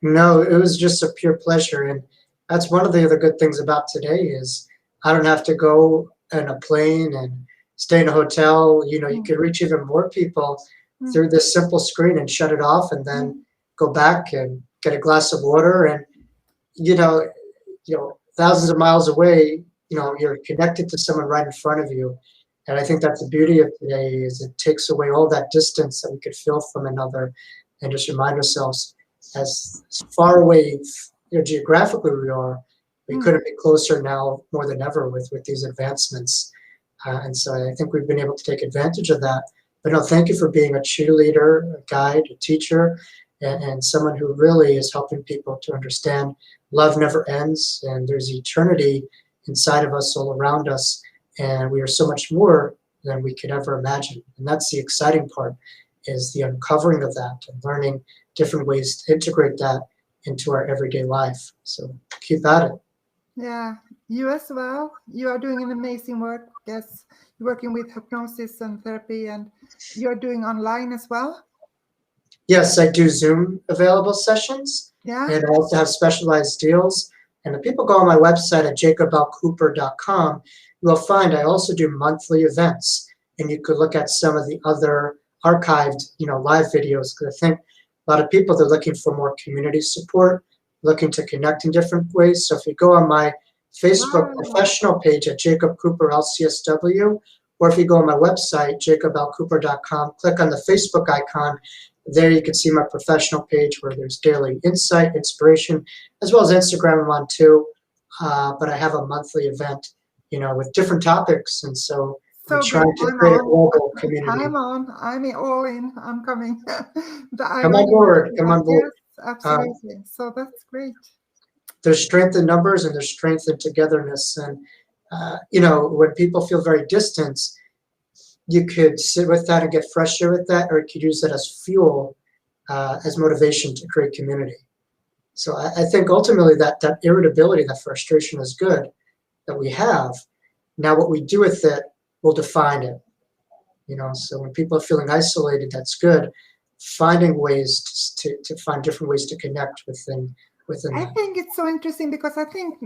No, it was just a pure pleasure. And that's one of the other good things about today is I don't have to go in a plane and stay in a hotel. You can reach even more people through this simple screen and shut it off and then go back and get a glass of water, and you know, thousands of miles away, you're connected to someone right in front of you. And I think that's the beauty of today, is it takes away all that distance that we could feel from another, and just remind ourselves, as far away, geographically we are, we couldn't be closer now more than ever with these advancements. And so I think we've been able to take advantage of that. But no, thank you for being a cheerleader, a guide, a teacher, and someone who really is helping people to understand love never ends, and there's eternity inside of us, all around us, and we are so much more than we could ever imagine. And that's the exciting part, is the uncovering of that and learning different ways to integrate that into our everyday life. So keep at it. Yeah, you as well. You are doing an amazing work. Yes, you're working with hypnosis and therapy, and you're doing online as well. Yes, I do Zoom available sessions, Yeah. and I also have specialized deals. And if people go on my website at jacobelcooper.com, you'll find I also do monthly events, and you could look at some of the other archived, live videos, because I think a lot of people, they're looking for more community support, looking to connect in different ways. So if you go on my Facebook professional page at Jacob Cooper LCSW, or if you go on my website, jacobelcooper.com, click on the Facebook icon. There you can see my professional page where there's daily insight, inspiration, as well as Instagram I'm on too. But I have a monthly event, with different topics. And so I'm trying to create a global community. I'm all in. I'm coming. Come on board. Come on board. Yes, absolutely. So that's great. There's strength in numbers, and there's strength in togetherness. And, when people feel very distant, you could sit with that and get frustrated with that, or you could use that as fuel, as motivation to create community. So I think ultimately that irritability, that frustration is good that we have. Now what we do with it will define it. So when people are feeling isolated, that's good. Finding ways to find different ways to connect within I that. think it's so interesting, because I think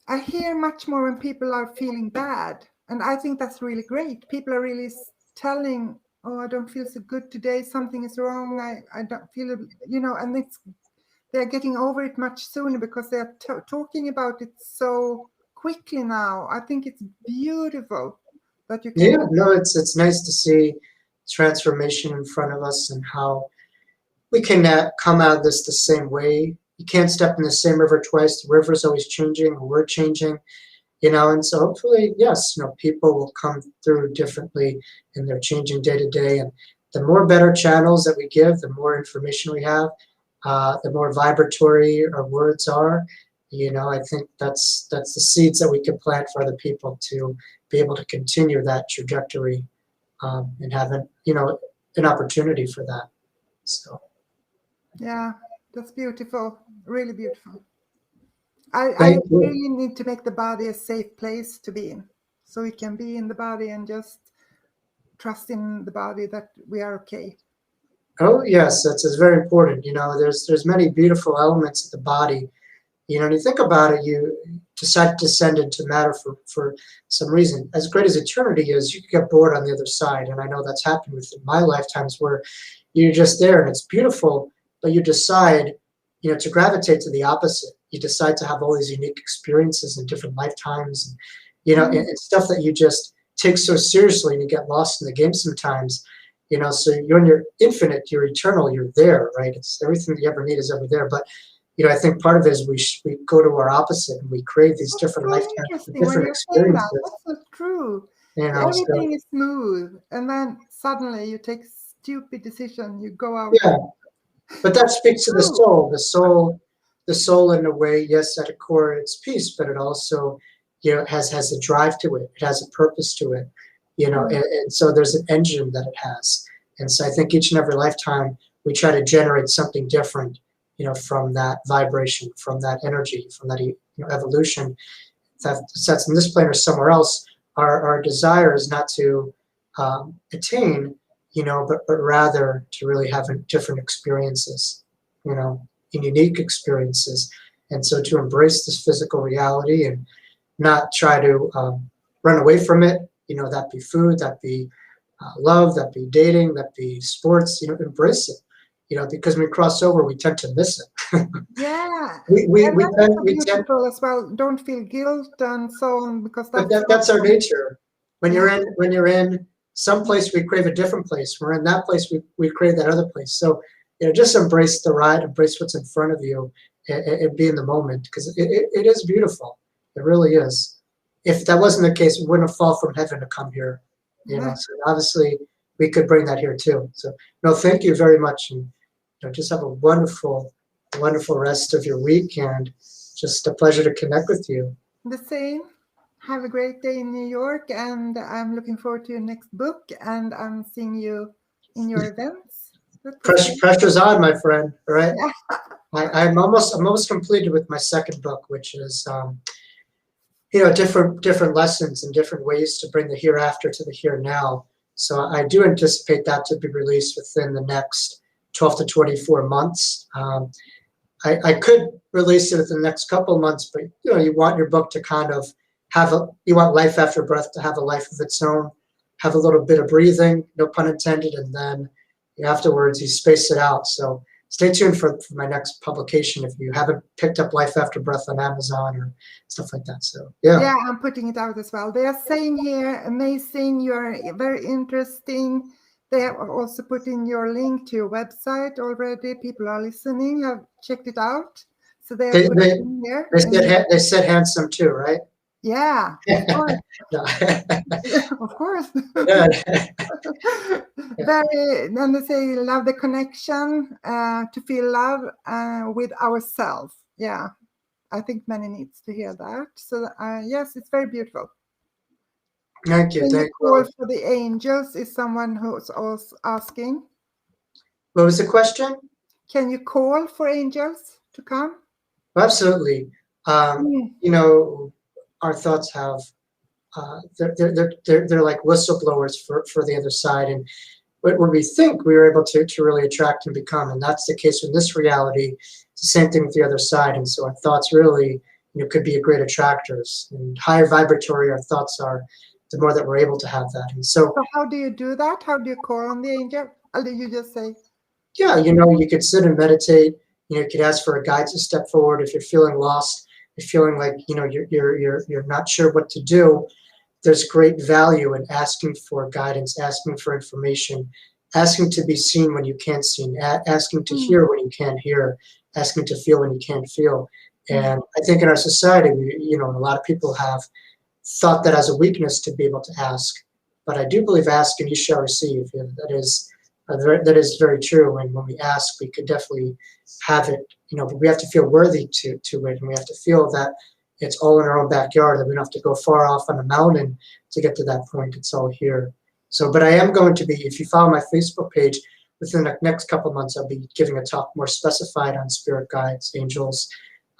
I hear much more when people are feeling bad. And I think that's really great. People are really telling, oh, I don't feel so good today. Something is wrong. I don't feel, and they're getting over it much sooner, because they're talking about it so quickly now. I think it's beautiful that you can. Yeah, no, it's nice to see transformation in front of us, and how we can come out of this the same way. You can't step in the same river twice. The river's always changing, we're changing, and so hopefully, yes, people will come through differently, and they're changing day to day. And the more better channels that we give, the more information we have, the more vibratory our words are. I think that's the seeds that we can plant for other people to be able to continue that trajectory, and have an opportunity for that. So. Yeah, that's beautiful. Really beautiful. I really need to make the body a safe place to be in, so we can be in the body and just trust in the body that we are okay. Oh yes, that's very important. There's many beautiful elements of the body. When you think about it, you decide to descend into matter for some reason. As great as eternity is, you can get bored on the other side, and I know that's happened within my lifetimes, where you're just there and it's beautiful, but you decide, to gravitate to the opposite. You decide to have all these unique experiences in different lifetimes, and and stuff that you just take so seriously, and you get lost in the game sometimes. So when you're infinite, you're eternal, you're there, right? It's everything that you ever need is ever there. But I think part of it is we go to our opposite, and we crave these different lifetimes, different experiences. That's so true. So, everything is smooth, and then suddenly you take stupid decision. You go out. Yeah, but that speaks to the soul. The soul, in a way, yes, at a core, it's peace, but it also, has a drive to it. It has a purpose to it, and so there's an engine that it has. And so I think each and every lifetime we try to generate something different, from that vibration, from that energy, from that evolution. That's in this plane or somewhere else. Our desire is not to attain, but rather to really have different experiences, in unique experiences. And so to embrace this physical reality and not try to run away from it, that be food, that be love, that be dating, that be sports, embrace it. because we cross over, we tend to miss it. Yeah. we And that's tend, so we tend, beautiful as well. Don't feel guilt and so on, because but that's that's our nature. When Yeah. you're in some place, we crave a different place. We're in that place, we crave that other place. So, just embrace the ride, embrace what's in front of you, and be in the moment, because it is beautiful. It really is. If that wasn't the case, we wouldn't have fallen from heaven to come here. Yeah. So obviously we could bring that here too. So no, thank you very much, and just have a wonderful rest of your week, and just a pleasure to connect with you. The same. Have a great day in New York, and I'm looking forward to your next book, and I'm seeing you in your events. Pressure's on, my friend. All right. Yeah. I'm almost completed with my second book, which is different lessons and different ways to bring the hereafter to the here now. So I do anticipate that to be released within the next 12 to 24 months. I could release it within the next couple of months, but you want your book to kind of you want life after breath to have a life of its own, have a little bit of breathing, no pun intended, and then afterwards you space it out. So stay tuned for my next publication if you haven't picked up Life After Breath on Amazon or stuff like that. So Yeah, I'm putting it out as well. They are saying here, amazing, you are very interesting. They have also put in your link to your website already. People are listening, have checked it out. So they have put it in here. They said handsome too, right? Yeah, of course. Of course. Very, then they say love the connection, to feel love with ourselves. Yeah, I think many needs to hear that. So yes, it's very beautiful. Thank you. Can Thank you call you. for the angels? Is someone who's also asking. What was the question? Can you call for angels to come? Absolutely. Our thoughts have they're like whistleblowers for the other side, and what we think we are able to really attract and become, and that's the case in this reality. It's the same thing with the other side, and so our thoughts really could be a great attractors, and higher vibratory our thoughts are, the more that we're able to have that. And so how do you do that? How do you call on the angel? Or did you just say? Yeah, you could sit and meditate. You could ask for a guide to step forward if you're feeling lost, you're feeling like you're not sure what to do. There's great value in asking for guidance, asking for information, asking to be seen when you can't see, asking to hear when you can't hear, asking to feel when you can't feel. And I think in our society, a lot of people have thought that as a weakness to be able to ask. But I do believe ask and you shall receive. That is very true. And when we ask, we could definitely have it, but we have to feel worthy to it. And we have to feel that it's all in our own backyard, that we don't have to go far off on a mountain to get to that point. It's all here. So, but I am going to be, if you follow my Facebook page, within the next couple of months, I'll be giving a talk more specified on spirit guides, angels,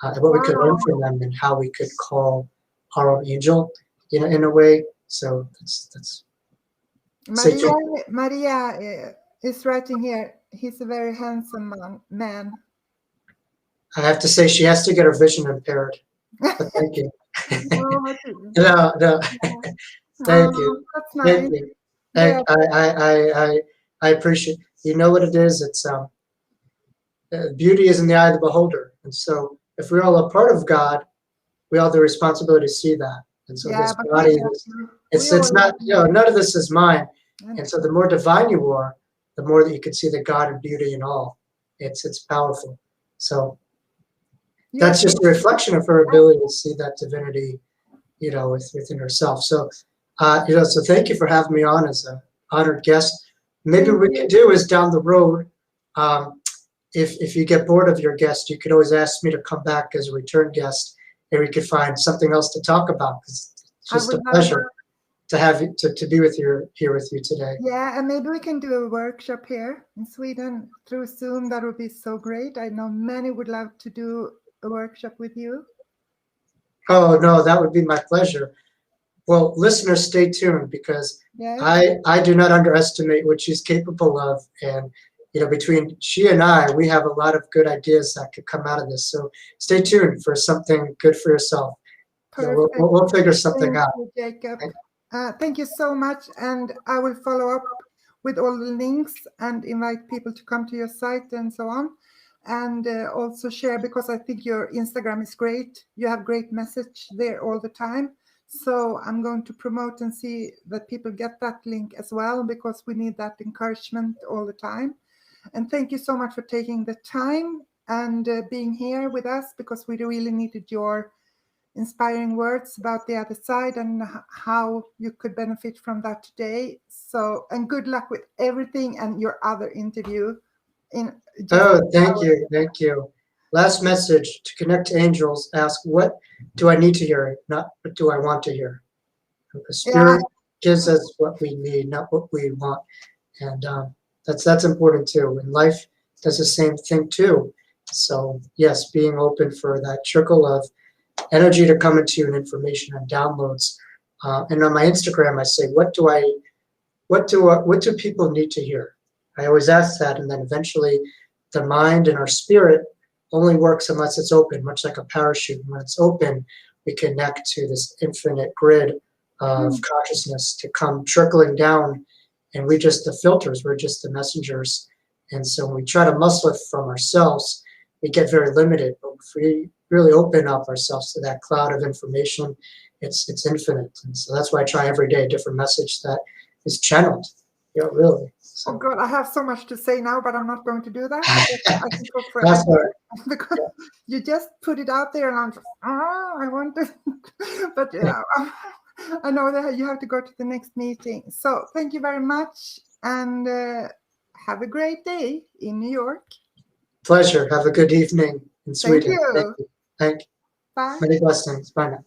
and what we could learn from them and how we could call our own angel, in a way. So that's. Maria is writing here. He's a very handsome man. I have to say, she has to get her vision impaired. But thank you. No. Thank you. That's nice. Thank you. I appreciate. You know what it is? It's beauty is in the eye of the beholder, and so if we're all a part of God, we all have the responsibility to see that. And so this body, it's not. None of this is mine. And so the more divine you are, the more that you can see the God and beauty in all. It's powerful. So that's just a reflection of her ability to see that divinity, within herself. So, so thank you for having me on as an honored guest. Maybe what we can do is down the road, if you get bored of your guest, you could always ask me to come back as a return guest, and we could find something else to talk about. It's just a pleasure to have you to be here with you today. Yeah, and maybe we can do a workshop here in Sweden through Zoom. That would be so great. I know many would love to do a workshop with you. Oh no, that would be my pleasure. Well, listeners, stay tuned, because I do not underestimate what she's capable of, and between she and I, we have a lot of good ideas that could come out of this. So stay tuned for something good for yourself. We'll figure something out. Thank you, Jacob. Thank you so much, and I will follow up with all the links and invite people to come to your site and so on. And also share, because I think your Instagram is great. You have great message there all the time. So I'm going to promote and see that people get that link as well, because we need that encouragement all the time. And thank you so much for taking the time and being here with us, because we really needed your inspiring words about the other side and how you could benefit from that today. So, and good luck with everything and your other interview. Thank you. Last message: to connect to angels, ask, what do I need to hear, not what do I want to hear. The Spirit gives us what we need, not what we want. And that's important too. And life does the same thing too. So yes, being open for that trickle of energy to come into you and information and downloads. And on my Instagram, I say, what do people need to hear? I always ask that, and then eventually the mind and our spirit only works unless it's open, much like a parachute. When it's open, we connect to this infinite grid of consciousness to come trickling down, and we just the filters, we're just the messengers. And so when we try to muscle it from ourselves, we get very limited. But if we really open up ourselves to that cloud of information, it's infinite. And so that's why I try every day a different message that is channeled. Really. So. Oh God, I have so much to say now, but I'm not going to do that. I can talk That's forever because you just put it out there, and I'm just, I want to. But I know that you have to go to the next meeting. So thank you very much, and have a great day in New York. Pleasure. Have a good evening in Sweden. Thank you. Thank you. Bye. Many blessings. Bye now.